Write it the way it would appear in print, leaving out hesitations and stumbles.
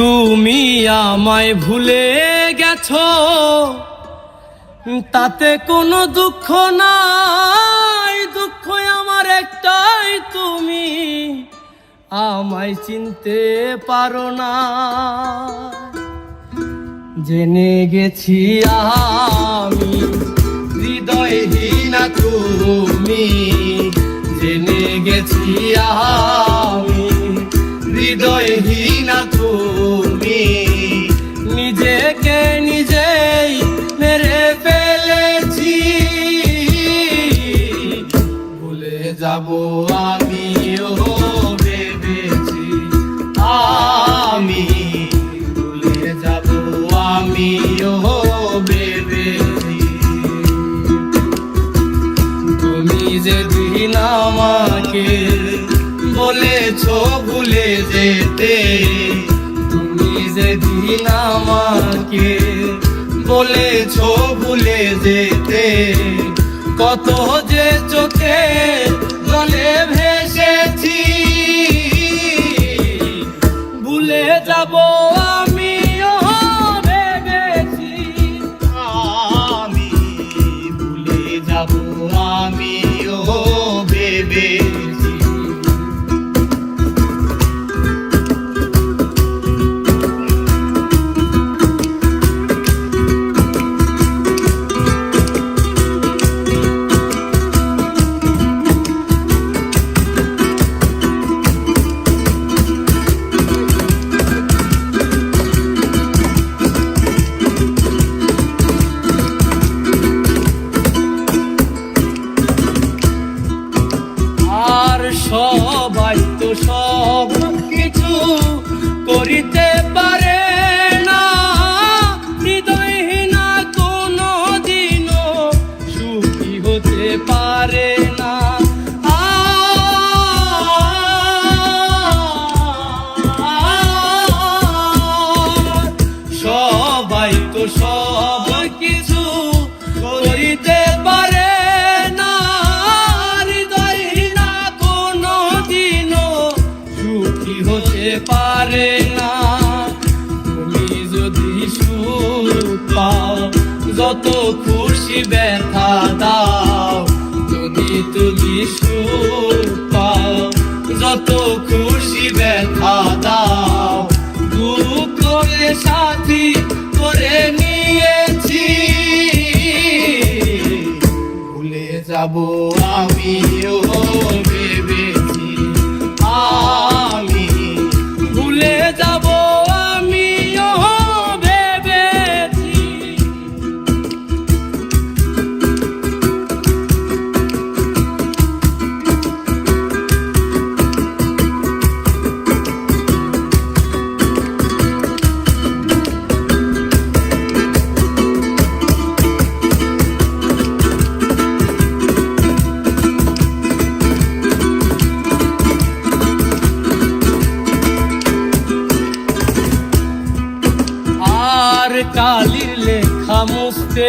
তুমি আমায় ভুলে গেছো, তাতে কোনো দুঃখ নাই। দুঃখ আমার একটাই, তুমি আমায় চিনতে পারো না। জেনে গেছি আমি হৃদয়হীনা তুমি, জেনে গেছি আমি হৃদয়হীনা তুমি। নিজেকে নিজেই মেরে ফেলেছি, ভুলে যাব আমিও ভেবেছি। আমি ভুলে যাব আমিও ভেবেছি। তুমি যেদিন আমাকে বলেছো ভুলে যেতে, তুমি যেদিন আমাকে বলেছো ভুলে যেতে, কত যে চোখে জলে ভেসেছি। ভুলে যাব আমিও ভেবেছি, আমি ভুলে যাব আমিও ভেবেছি। সবাই তো সব কিছু করিতে পারে না, হৃদয়হীনা কোনো দিনও সুখী হতে পারে না। সবাই তো সব কিছু করিতে পারে না, হতে পারে না। তুমি যদি সুখ পাও, যত খুশি ব্যথা দাও। যদি তুমি সুখ পাও, যত খুশি ব্যথা দাও। দুঃখকে সাথী করে নিয়েছি, ভুলে যাব আমিও ভেবেছি। আমি ভুলে যাব আমিও ভেবেছি। কালির লেখা মুছতে